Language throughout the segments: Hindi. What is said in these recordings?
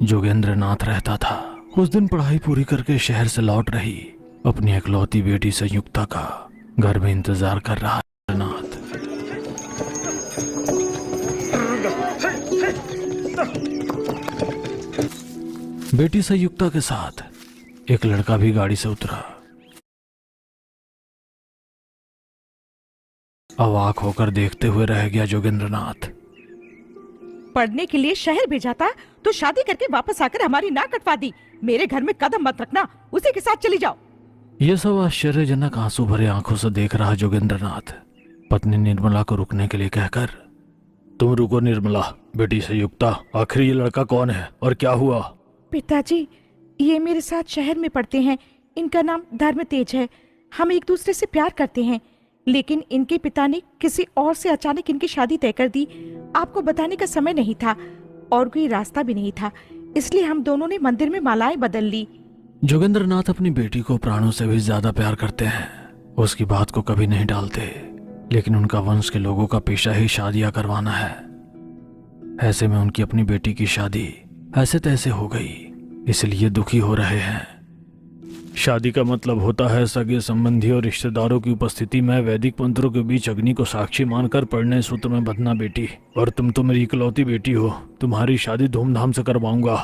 जोगेंद्र नाथ रहता था। उस दिन पढ़ाई पूरी करके शहर से लौट रही अपनी इकलौती बेटी संयुक्ता का घर में इंतजार कर रहा है नाथ। बेटी संयुक्ता के साथ एक लड़का भी गाड़ी से उतरा। अवाक होकर देखते हुए रह गया जोगेंद्र नाथ। पढ़ने के लिए शहर भेजा था तो शादी करके वापस आकर हमारी नाक कटवा दी। मेरे घर में कदम मत रखना, उसी के साथ चली जाओ। ये सब आश्चर्यजनक आंसू भरे आंखों से देख रहा जोगेंद्र नाथ पत्नी निर्मला को रुकने के लिए कहकर, तुम रुको निर्मला। बेटी संयुक्ता, आखिर ये लड़का कौन है और क्या हुआ? पिताजी, ये मेरे साथ शहर में पढ़ते हैं। इनका नाम धर्मतेज है। हम एक दूसरे से प्यार करते हैं, लेकिन इनके पिता ने किसी और से अचानक इनकी शादी तय कर दी। आपको बताने का समय नहीं था और कोई रास्ता भी नहीं था, इसलिए हम दोनों ने मंदिर में मालाएं बदल ली। जोगेंद्र नाथ अपनी बेटी को प्राणों से भी ज्यादा प्यार करते हैं। उसकी बात को कभी नहीं टालते, लेकिन उनका वंश के लोगों का पेशा ही शादियां करवाना है। ऐसे में उनकी अपनी बेटी की शादी ऐसे तैसे हो गई, इसलिए दुखी हो रहे हैं। शादी का मतलब होता है सगे संबंधी और रिश्तेदारों की उपस्थिति में वैदिक मंत्रों के बीच अग्नि को साक्षी मानकर पढ़ने सूत्र में बंधना बेटी। और तुम तो मेरी इकलौती बेटी हो, तुम्हारी शादी धूमधाम से करवाऊंगा।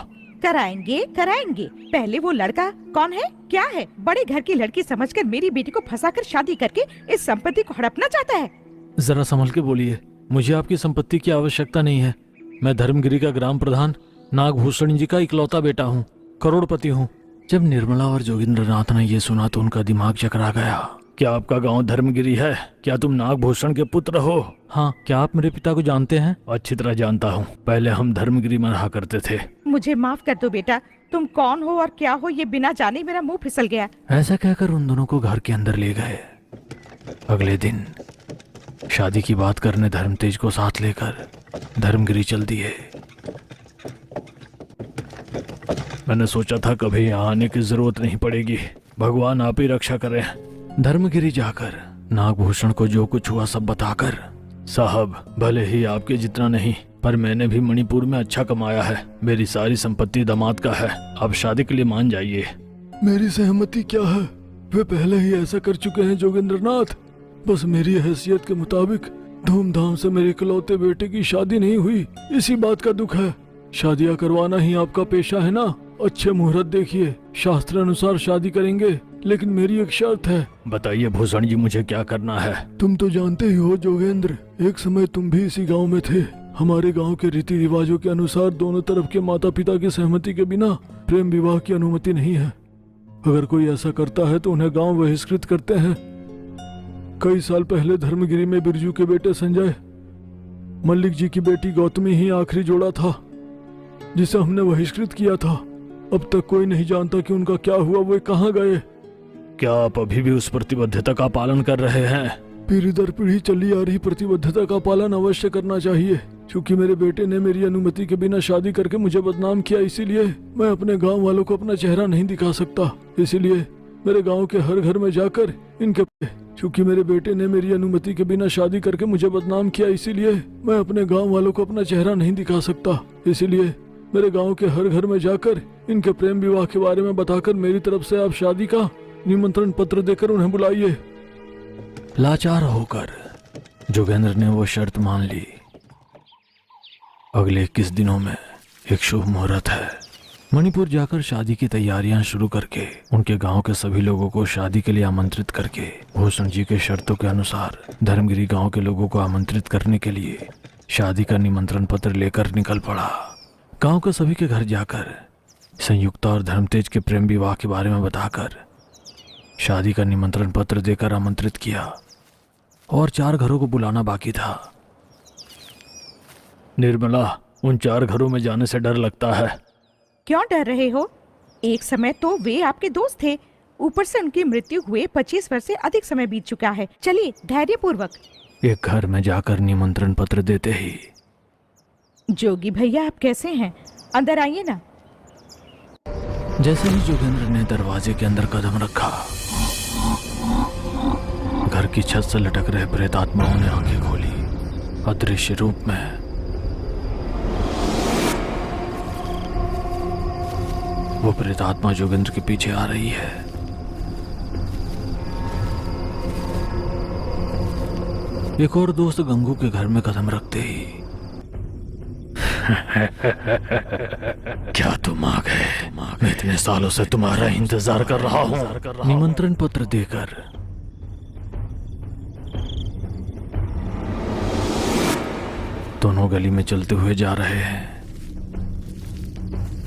कराएंगे कराएंगे। पहले वो लड़का कौन है, क्या है? बड़े घर की लड़की समझकर मेरी बेटी को फंसाकर शादी करके इस संपत्ति को हड़पना चाहता है। जरा संभल के बोलिए, मुझे आपकी संपत्ति की आवश्यकता नहीं है। मैं धर्मगिरी का ग्राम प्रधान नागभूषण जी का इकलौता बेटा हूँ, करोड़पति हूँ। जब निर्मला और जोगेंद्र नाथ ने ये सुना तो उनका दिमाग चकरा गया। क्या आपका गांव धर्मगिरी है? क्या तुम नागभूषण के पुत्र हो? हाँ। क्या आप मेरे पिता को जानते हैं? अच्छी तरह जानता हूँ, पहले हम धर्मगिरी में रहा करते थे। मुझे माफ कर दो बेटा, तुम कौन हो और क्या हो ये बिना जाने मेरा मुंह फिसल गया। ऐसा कहकर उन दोनों को घर के अंदर ले गए। अगले दिन शादी की बात करने धर्मतेज को साथ लेकर धर्मगिरी चल दिए। मैंने सोचा था कभी यहाँ आने की जरूरत नहीं पड़ेगी, भगवान आप ही रक्षा करें। धर्मगिरी जाकर नागभूषण को जो कुछ हुआ सब बताकर, साहब भले ही आपके जितना नहीं, पर मैंने भी मणिपुर में अच्छा कमाया है। मेरी सारी संपत्ति दामाद का है, आप शादी के लिए मान जाइए। मेरी सहमति क्या है? वे पहले ही ऐसा कर चुके हैं जोगेंद्र नाथ। बस मेरी हैसियत के मुताबिक धूमधाम से मेरे इकलौते बेटे की शादी नहीं हुई, इसी बात का दुख है। शादियां करवाना ही आपका पेशा है ना? अच्छे मुहूर्त देखिए, शास्त्र अनुसार शादी करेंगे, लेकिन मेरी एक शर्त है। बताइए भूषण जी, मुझे क्या करना है? तुम तो जानते ही हो जोगेंद्र, एक समय तुम भी इसी गांव में थे। हमारे गांव के रीति रिवाजों के अनुसार दोनों तरफ के माता पिता की सहमति के बिना प्रेम विवाह की अनुमति नहीं है। अगर कोई ऐसा करता है तो उन्हें गाँव बहिष्कृत करते हैं। कई साल पहले धर्मगिरी में बिरजू के बेटे संजय, मल्लिक जी की बेटी गौतमी ही आखिरी जोड़ा था जिसे हमने बहिष्कृत किया था। अब तक कोई नहीं जानता कि उनका क्या हुआ, वो कहाँ गए। क्या आप अभी भी उस प्रतिबद्धता का पालन कर रहे हैं? पीढ़ी दर पीढ़ी चली आ रही प्रतिबद्धता का पालन अवश्य करना चाहिए। क्योंकि मेरे बेटे ने मेरी अनुमति के बिना शादी करके मुझे बदनाम किया, इसीलिए मैं अपने गांव वालों को अपना चेहरा नहीं दिखा सकता। इसीलिए मेरे गांव के हर घर में जाकर इनके क्योंकि मेरे बेटे ने मेरी अनुमति के बिना शादी करके मुझे बदनाम किया, इसीलिए मैं अपने गांव वालों को अपना चेहरा नहीं दिखा सकता। इसीलिए मेरे गांव के हर घर में जाकर इनके प्रेम विवाह के बारे में बताकर मेरी तरफ से आप शादी का निमंत्रण पत्र देकर उन्हें बुलाइए। लाचार होकर जोगेंद्र ने वो शर्त मान ली। अगले 21 दिनों में एक शुभ मुहूर्त है। मणिपुर जाकर शादी की तैयारियां शुरू करके उनके गांव के सभी लोगों को शादी के लिए आमंत्रित करके भूषण जी के शर्तों के अनुसार धर्मगिरी गांव के लोगों को आमंत्रित करने के लिए शादी का निमंत्रण पत्र लेकर निकल पड़ा। गांव के सभी के घर जाकर संयुक्ता और धर्मतेज के प्रेम विवाह के बारे में बताकर शादी का निमंत्रण पत्र देकर आमंत्रित किया और 4 घरों को बुलाना बाकी था। निर्मला, उन 4 घरों में जाने से डर लगता है। क्यों डर रहे हो? एक समय तो वे आपके दोस्त थे, ऊपर से उनकी मृत्यु हुए 25 वर्ष से अधिक समय बीत चुका है। चलिए धैर्य पूर्वक। एक घर में जाकर निमंत्रण पत्र देते ही, जोगी भैया आप कैसे हैं? अंदर आइए ना। जैसे ही जोगेंद्र ने दरवाजे के अंदर कदम रखा, घर की छत से लटक रहे प्रेत आत्माओं ने आंखें खोली। अदृश्य रूप में वो प्रेतात्मा जोगेंद्र के पीछे आ रही है। एक और दोस्त गंगू के घर में कदम रखते ही क्या तुम आ गए? मैं इतने सालों से तुम्हारा इंतजार कर रहा हूं। निमंत्रण पत्र देकर दोनों गली में चलते हुए जा रहे हैं।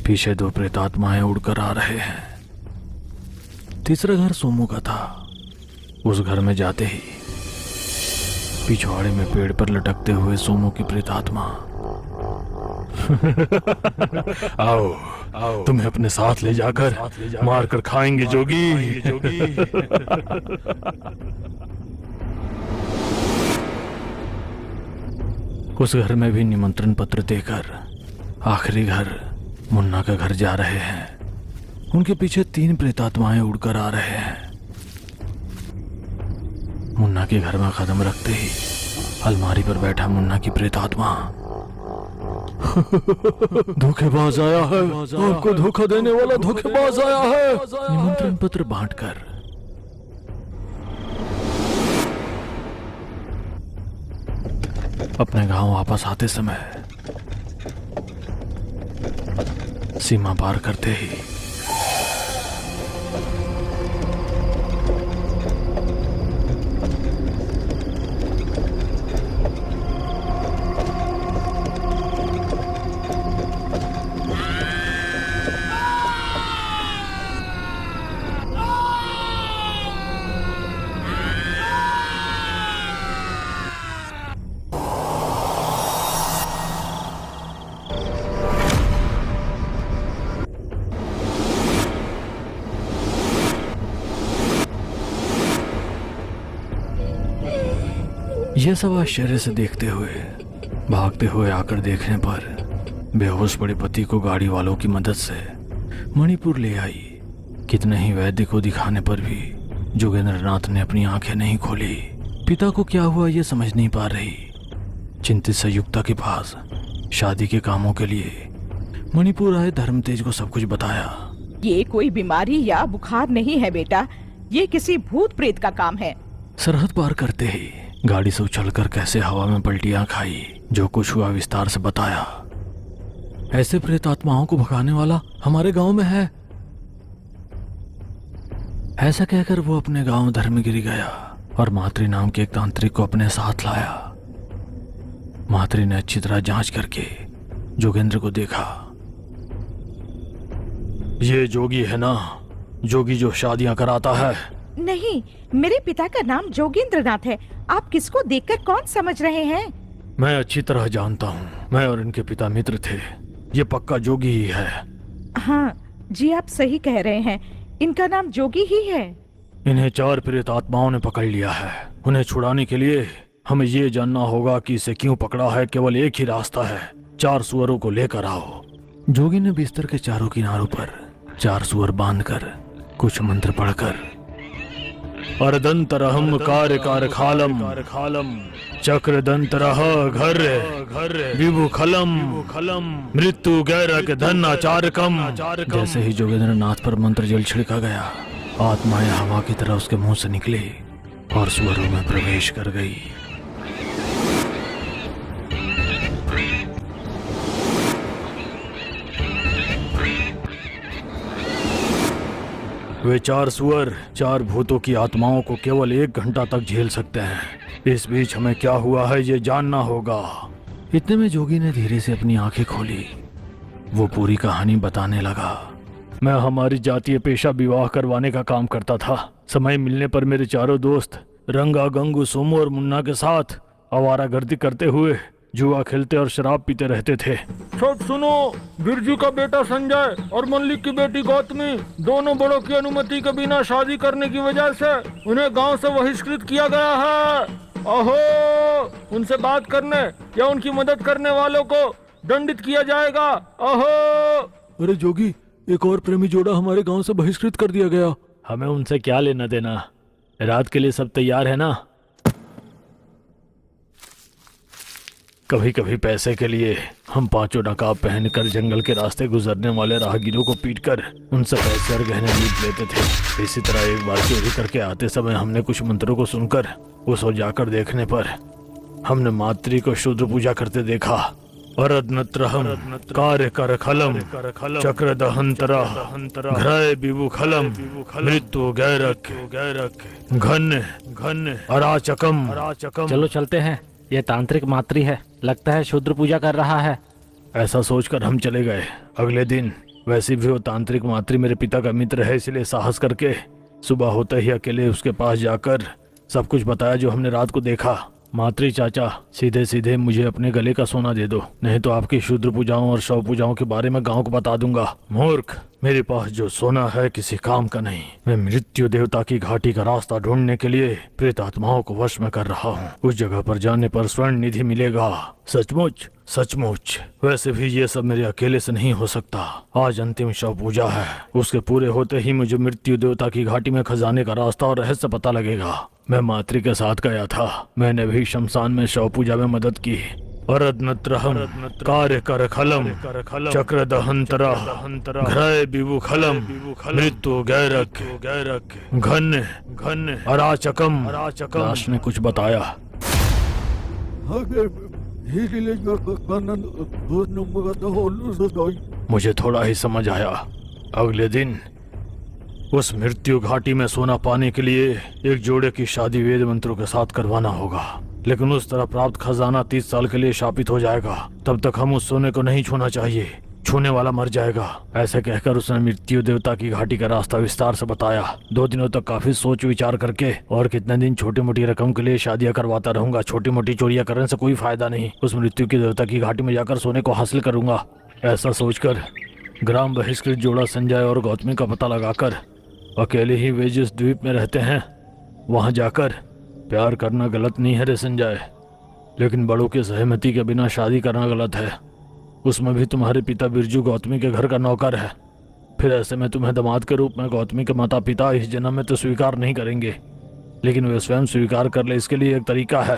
पीछे दो प्रेतात्माएं उड़कर आ रहे हैं। तीसरा घर सोमू का था। उस घर में जाते ही पिछवाड़े में पेड़ पर लटकते हुए सोमू की प्रेतात्मा आओ आओ, तुम्हें अपने साथ ले जाकर मार कर खाएंगे जोगी। उस घर में भी निमंत्रण पत्र देकर आखिरी घर मुन्ना का घर जा रहे हैं। उनके पीछे 3 प्रेतात्माएं उड़कर आ रहे हैं। मुन्ना के घर में कदम रखते ही अलमारी पर बैठा मुन्ना की प्रेतात्मा धोखेबाज आया है, आपको धोखा देने वाला धोखेबाज आया है। निमंत्रण पत्र बांटकर अपने गांव वापस आते समय सीमा पार करते ही यह सब आश्चर्य से देखते हुए भागते हुए आकर देखने पर बेहोश पड़े पति को गाड़ी वालों की मदद से मणिपुर ले आई। कितने ही वैद्य को दिखाने पर भी जोगेंद्र नाथ ने अपनी आंखें नहीं खोली। पिता को क्या हुआ ये समझ नहीं पा रही। चिंतित संयुक्ता के पास शादी के कामों के लिए मणिपुर आए धर्मतेज को सब कुछ बताया। ये कोई बीमारी या बुखार नहीं है बेटा, ये किसी भूत प्रेत का काम है। सरहद पार करते ही गाड़ी से उछलकर कैसे हवा में पलटियां खाई, जो कुछ हुआ विस्तार से बताया। ऐसे प्रेत आत्माओं को भगाने वाला हमारे गांव में है। ऐसा कहकर वो अपने गांव धर्मगिरी गया और मातृ नाम के एक तांत्रिक को अपने साथ लाया। मातृ ने अच्छी तरह जांच करके जोगेंद्र को देखा। ये जोगी है ना, जोगी जो शादियां कराता है? नहीं, मेरे पिता का नाम जोगेंद्र नाथ है। आप किसको देखकर कौन समझ रहे हैं? मैं अच्छी तरह जानता हूँ, मैं और इनके पिता मित्र थे। ये पक्का जोगी ही है। हाँ जी, आप सही कह रहे हैं, इनका नाम जोगी ही है। इन्हें 4 प्रेत आत्माओं ने पकड़ लिया है। उन्हें छुड़ाने के लिए हमें ये जानना होगा कि इसे क्यों पकड़ा है। केवल एक ही रास्ता है, 4 सुअरों को लेकर आओ। जोगी ने बिस्तर के चारों किनारों पर 4 सुअर बांधकर कुछ मंत्र पढ़कर अर्दंतरहम कार्य खालम चक्रदंतरह घर विभुखलम मृत्यु गैरक धनाचारकम। जैसे ही जोगेंद्र नाथ पर मंत्र जल छिड़का गया, आत्माएं हवा की तरह उसके मुंह से निकली और सुअरों में प्रवेश कर गई। वे 4 सुअर 4 भूतों की आत्माओं को केवल 1 घंटा तक झेल सकते हैं। इस बीच हमें क्या हुआ है ये जानना होगा। इतने में जोगी ने धीरे से अपनी आंखें खोली। वो पूरी कहानी बताने लगा। मैं हमारी जातीय पेशा विवाह करवाने का काम करता था। समय मिलने पर मेरे चारों दोस्त रंगा, गंगू, सोमू और मुन्ना के साथ आवारागर्दी करते हुए जुआ खेलते और शराब पीते रहते थे। सब सुनो, बिरजू का बेटा संजय और मल्लिक की बेटी गौतमी दोनों बड़ों की अनुमति के बिना शादी करने की वजह से उन्हें गांव से बहिष्कृत किया गया है। अहो, उनसे बात करने या उनकी मदद करने वालों को दंडित किया जाएगा। अहो। अरे जोगी, एक और प्रेमी जोड़ा हमारे गांव से बहिष्कृत कर दिया गया। हमें उनसे क्या लेना देना? रात के लिए सब तैयार है ना? कभी कभी पैसे के लिए हम पांचों नकाब पहनकर जंगल के रास्ते गुजरने वाले राहगीरों को पीटकर उनसे पैसे और गहने लूट लेते थे। इसी तरह एक बार चोरी करके आते समय हमने कुछ मंत्रों को सुनकर उस ओर जाकर देखने पर हमने मातृ को शूद्र पूजा करते देखा। अरदनत्रहम कार्य कर खलम चक्र दहंतरा घ्रय विभु खलम मृत्यु गैरक घन अराचकम। चलो चलते हैं, ये तांत्रिक मातृ है, लगता है शूद्र पूजा कर रहा है। ऐसा सोचकर हम चले गए। अगले दिन वैसे भी वो तांत्रिक मातृ मेरे पिता का मित्र है, इसलिए साहस करके सुबह होते ही अकेले उसके पास जाकर सब कुछ बताया जो हमने रात को देखा। मातृ चाचा, सीधे सीधे मुझे अपने गले का सोना दे दो, नहीं तो आपकी शूद्र पूजाओं और शव पूजाओं के बारे में गांव को बता दूंगा। मूर्ख, मेरे पास जो सोना है किसी काम का नहीं। मैं मृत्यु देवता की घाटी का रास्ता ढूंढने के लिए प्रेत आत्माओं को वश में कर रहा हूँ। उस जगह पर जाने पर स्वर्ण निधि मिलेगा। सचमुच सचमुच। वैसे भी ये सब मेरे अकेले से नहीं हो सकता। आज अंतिम शव पूजा है, उसके पूरे होते ही मुझे मृत्यु देवता की घाटी में खजाने का रास्ता और रहस्य पता लगेगा। मैं मातृ के साथ गया था, मैंने भी शमशान में शव पूजा में मदद की। अरदनत्रहम कार्य कर खलम चक्र दहंतरा घ्रय विभु खलम मृत्यु गैरक घन अराचकम। लाश ने कुछ बताया। मुझे थोड़ा ही समझ आया। अगले दिन उस मृत्यु घाटी में सोना पाने के लिए एक जोड़े की शादी वेद मंत्रों के साथ करवाना होगा, लेकिन उस तरह प्राप्त खजाना 30 साल के लिए शापित हो जाएगा। तब तक हम उस सोने को नहीं छूना चाहिए, छूने वाला मर जाएगा। ऐसे कहकर उसने मृत्यु देवता की घाटी का रास्ता विस्तार से बताया। 2 दिनों तक काफी सोच विचार करके और कितने दिन छोटी मोटी रकम के लिए शादियां करवाता रहूंगा। छोटी मोटी चोरियां करने से कोई फायदा नहीं। उस मृत्यु की देवता की घाटी में जाकर सोने को हासिल करूंगा। ऐसा सोचकर ग्राम बहिष्कृत जोड़ा संजय और गौतमी का पता लगाकर अकेले ही वे जिस द्वीप में रहते हैं वहां जाकर प्यार करना गलत नहीं है रे संजय, लेकिन बड़ों की सहमति के बिना शादी करना गलत है। उसमें भी तुम्हारे पिता बिरजू गौतमी के घर का नौकर है। फिर ऐसे में तुम्हें दामाद के रूप में गौतमी के माता पिता इस जन्म में तो स्वीकार नहीं करेंगे, लेकिन वे स्वयं स्वीकार कर ले, इसके लिए एक तरीका है।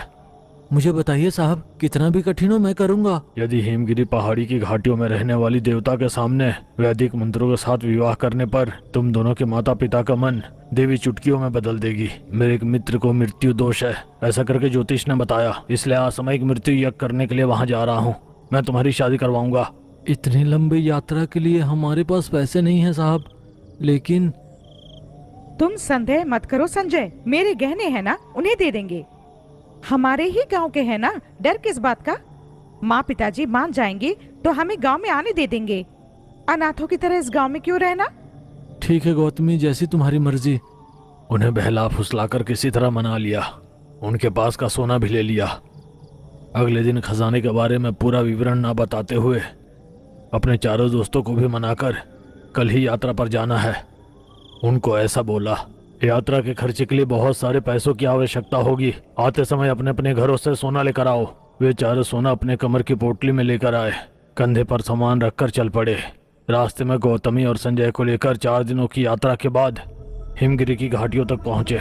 मुझे बताइए साहब, कितना भी कठिन हो मैं करूंगा। यदि हेमगिरी पहाड़ी की घाटियों में रहने वाली देवता के सामने वैदिक मंत्रों के साथ विवाह करने पर तुम दोनों के माता पिता का मन देवी चुटकियों में बदल देगी। मेरे एक मित्र को मृत्यु दोष है, ऐसा करके ज्योतिष ने बताया, इसलिए असामयिक मृत्यु यज्ञ करने के लिए वहाँ जा रहा हूँ। मैं तुम्हारी शादी करवाऊंगा। इतनी लंबी यात्रा के लिए हमारे पास पैसे नहीं है साहब, लेकिन तुम संदेह मत करो संजय, मेरे गहने हैं ना, उन्हें दे देंगे। हमारे ही गांव के हैं ना, डर किस बात का। माँ पिताजी मान जाएंगे तो हमें गांव में आने दे देंगे। अनाथों की तरह इस गांव में क्यों रहना। ठीक है गौतमी, जैसी तुम्हारी मर्जी। उन्हें बहला फुसलाकर किसी तरह मना लिया, उनके पास का सोना भी ले लिया। अगले दिन खजाने के बारे में पूरा विवरण ना बताते हुए अपने चारों दोस्तों को भी मनाकर कल ही यात्रा पर जाना है। उनको ऐसा बोला, यात्रा के खर्चे के लिए बहुत सारे पैसों की आवश्यकता होगी। आते समय अपने अपने घरों से सोना लेकर आओ। वे चारों सोना अपने कमर की पोटली में लेकर आए, कंधे पर सामान रखकर चल पड़े। रास्ते में गौतमी और संजय को लेकर 4 दिनों की यात्रा के बाद हिमगिरी की घाटियों तक पहुंचे।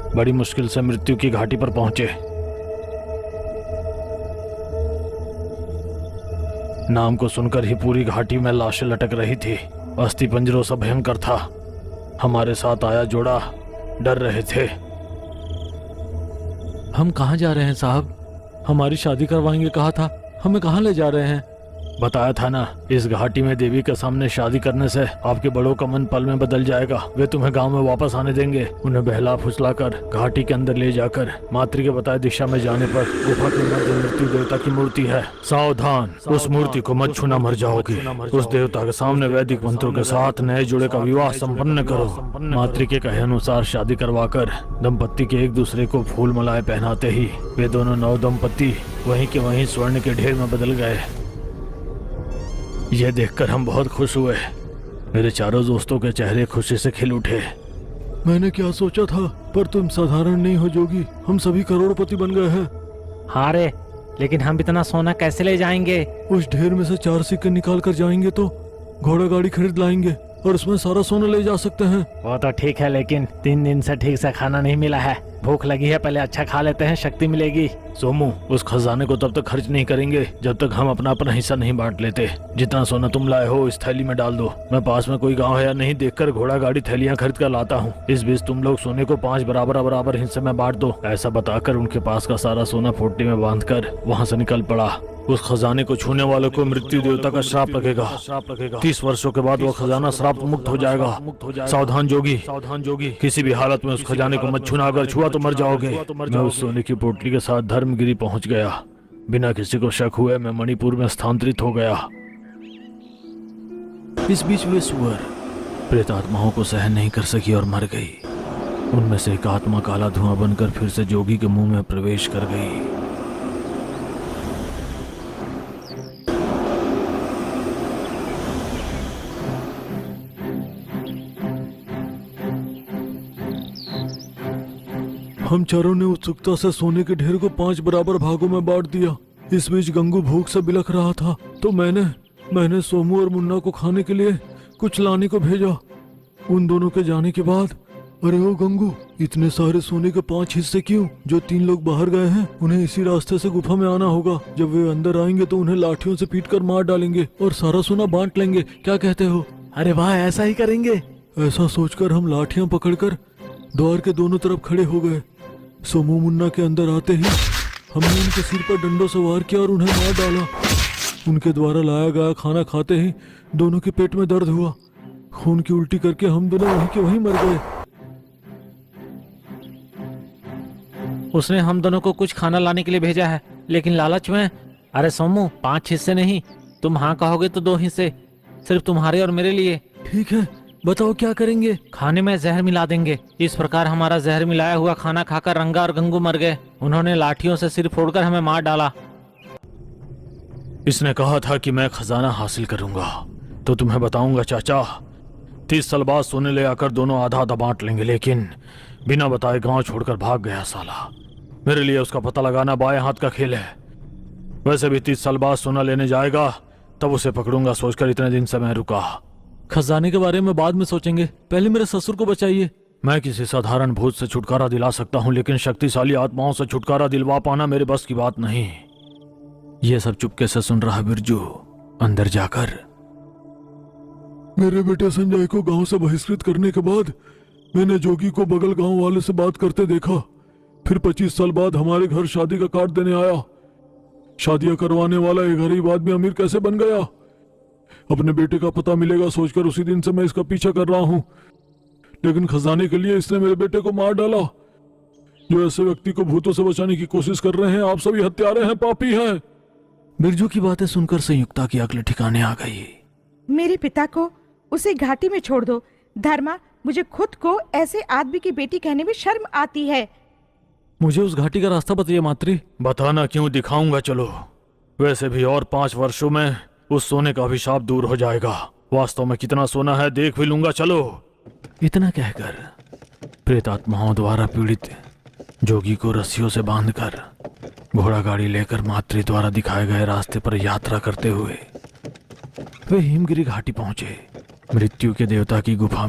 बड़ी मुश्किल से मृत्यु की घाटी पर पहुंचे। नाम को सुनकर ही पूरी घाटी में लाशें लटक रही थी। अस्थि पंजरों सा भयंकर था। हमारे साथ आया जोड़ा डर रहे थे। हम कहाँ जा रहे हैं साहब? हमारी शादी करवाएंगे कहा था, हमें कहाँ ले जा रहे हैं? बताया था ना, इस घाटी में देवी के सामने शादी करने से आपके बड़ों का मन पल में बदल जाएगा। वे तुम्हें गांव में वापस आने देंगे। उन्हें बहला फुसलाकर घाटी के अंदर ले जाकर मातृ के बताए दिशा में जाने पर गुफा के मध्य मृत्यु देवता की मूर्ति है। सावधान, उस मूर्ति को मत छूना, मर जाओगी। उस देवता के सामने वैदिक मंत्रों के साथ नए जोड़े का विवाह संपन्न करो। मातृ के कहे अनुसार शादी करवाकर दंपत्ति के एक दूसरे को फूल मालाएं पहनाते ही वे दोनों नव दंपत्ति वहीं के वहीं स्वर्ण के ढेर में बदल गए। यह देखकर हम बहुत खुश हुए। मेरे चारों दोस्तों के चेहरे खुशी से खिल उठे। मैंने क्या सोचा था, पर तुम साधारण नहीं हो जोगी, हम सभी करोड़पति बन गए हैं। हाँ रे, लेकिन हम इतना सोना कैसे ले जाएंगे? उस ढेर में से 4 सिक्के निकाल कर जाएंगे तो घोड़ा गाड़ी खरीद लाएंगे और उसमें सारा सोना ले जा सकते हैं। वो तो ठीक है, लेकिन 3 दिन से ठीक से खाना नहीं मिला है। भूख लगी है, पहले अच्छा खा लेते हैं, शक्ति मिलेगी। सोमू, उस खजाने को तब तक खर्च नहीं करेंगे जब तक हम अपना अपना हिस्सा नहीं बांट लेते। जितना सोना तुम लाए हो इस थैली में डाल दो। मैं पास में कोई गांव है या नहीं देखकर घोड़ा गाड़ी थैलियां खरीद कर लाता हूँ। इस बीच तुम लोग सोने को 5 बराबर बराबर हिस्से में बांट दो। ऐसा बताकर उनके पास का सारा सोना फोटली में बांधकर वहाँ से निकल पड़ा। उस खजाने को छूने वालों को मृत्यु देवता का श्राप लगेगा। 30 वर्षों के बाद वो खजाना श्राप मुक्त हो जाएगा। सावधान जोगी, किसी भी हालत में उस खजाने को मत छूना, अगर छुआ तो मर जाओगे। मैं उस सोने की पोटली के साथ धर्मगिरी पहुंच गया। बिना किसी को शक हुए मैं मणिपुर में स्थानांतरित हो गया। इस बीच वे सुअर प्रेत आत्माओं को सहन नहीं कर सकी और मर गई। उनमें से एक आत्मा काला धुआं बनकर फिर से जोगी के मुंह में प्रवेश कर गई। हम चारों ने उत्सुकता से सोने के ढेर को 5 बराबर भागों में बांट दिया। इस बीच गंगू भूख से बिलख रहा था तो मैंने सोमू और मुन्ना को खाने के लिए कुछ लाने को भेजा। उन दोनों के जाने के बाद, अरे ओ गंगू, इतने सारे सोने के 5 हिस्से क्यों? जो 3 लोग बाहर गए हैं उन्हें इसी रास्ते से गुफा में आना होगा। जब वे अंदर आएंगे तो उन्हें लाठियों से पीट कर मार डालेंगे और सारा सोना बांट लेंगे। क्या कहते हो? अरे वाह, ऐसा ही करेंगे। ऐसा सोचकर हम लाठियां पकड़कर द्वार के दोनों तरफ खड़े हो गए। सोमू मुन्ना के अंदर आते ही हमने उनके सिर पर डंडों से वार किया और उन्हें मार डाला। उनके द्वारा लाया गया खाना खाते ही दोनों के पेट में दर्द हुआ। खून की उल्टी करके हम दोनों वहीं के वहीं मर गए। उसने हम दोनों को कुछ खाना लाने के लिए भेजा है, लेकिन लालच में। अरे सोमू, 5 हिस्से नहीं, तुम हाँ कहोगे तो 2 हिस्से, सिर्फ तुम्हारे और मेरे लिए। ठीक है, बताओ क्या करेंगे? खाने में जहर मिला देंगे। इस प्रकार हमारा जहर मिलाया हुआ खाना खाकर रंगा और गंगू मर गए। उन्होंने लाठियों से सिर फोड़कर हमें मार डाला। इसने कहा था कि मैं खजाना हासिल करूंगा, तो तुम्हें बताऊंगा चाचा। 30 साल बाद सोने ले आकर दोनों आधा आधा बांट लेंगे, लेकिन बिना बताए गांव छोड़कर भाग गया साला। मेरे लिए उसका पता लगाना बाएं हाथ का खेल है। वैसे भी 30 साल बाद सोना लेने जाएगा, तब उसे पकड़ूंगा सोचकर इतने दिन से मैं रुका। खजाने के बारे में बाद में सोचेंगे, पहले मेरे ससुर को बचाइए। मैं किसी साधारण भूत से छुटकारा दिला सकता हूँ, लेकिन शक्तिशाली आत्माओं से छुटकारा दिलवा पाना मेरे बस की बात नहीं। ये सब चुपके से सुन रहा बिरजू अंदर जाकर, मेरे बेटे संजय को गांव से बहिष्कृत करने के बाद मैंने जोगी को बगल गांव वाले से बात करते देखा। फिर 25 साल बाद हमारे घर शादी का कार्ड देने आया। शादियां करवाने वाला एक गरीब आदमी अमीर कैसे बन गया? अपने बेटे का पता मिलेगा सोचकर उसी दिन से मैं इसका पीछा कर रहा हूँ, लेकिन खजाने के लिए इसने मेरे बेटे को मार डाला। जो ऐसे व्यक्ति को भूतों से बचाने की कोशिश कर रहे हैं, आप सभी हत्यारे हैं, पापी हैं। बिरजू की बातें सुनकर संयुक्ता की अक्ल ठिकाने आ गई। मेरे पिता को उसे घाटी में छोड़ दो। धर्मा, मुझे खुद को ऐसे आदमी की बेटी कहने में शर्म आती है। मुझे उस घाटी का रास्ता बताइए मात्री। बताना क्यों, दिखाऊंगा, चलो। वैसे भी और 5 वर्षों में उस सोने का अभिशाप दूर हो जाएगा। वास्तव में कितना सोना है देख भी लूंगा, चलो। इतना कहकर प्रेत आत्माओं द्वारा पीड़ित जोगी को रस्सियों से बांधकर घोड़ा गाड़ी लेकर मात्री द्वारा दिखाए गए रास्ते पर यात्रा करते हुए वे हिमगिरी घाटी पहुंचे। मृत्यु के देवता की गुफा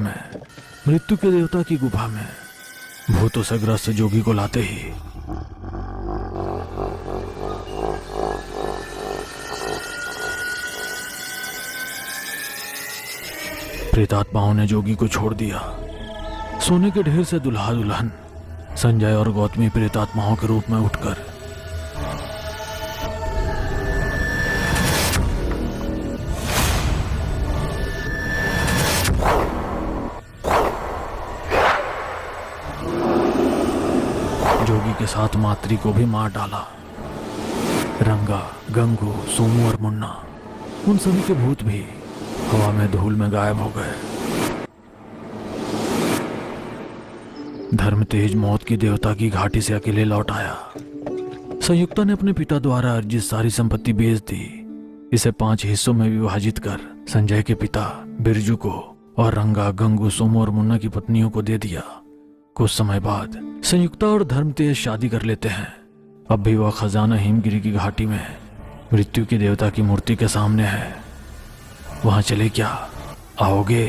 में भूतों से ग्रस्त जोगी को लाते ही प्रेतात्माओं ने जोगी को छोड़ दिया। सोने के ढेर से दुल्हा दुल्हन संजय और गौतमी प्रेतात्माओं के रूप में उठकर जोगी के साथ मात्री को भी मार डाला। रंगा, गंगू, सोमू और मुन्ना, उन सभी के भूत भी हवा में धूल में गायब हो गए। धर्म तेज मौत की देवता की घाटी से अकेले लौट आया। संयुक्ता ने अपने पिता द्वारा अर्जित सारी संपत्ति बेच दी। इसे 5 हिस्सों में विभाजित कर संजय के पिता बिरजू को और रंगा, गंगू, सोमू और मुन्ना की पत्नियों को दे दिया। कुछ समय बाद संयुक्ता और धर्म तेज शादी कर लेते हैं। अब भी वह खजाना हिमगिरी की घाटी में मृत्यु की देवता की मूर्ति के सामने है। वहां चले क्या? आओगे?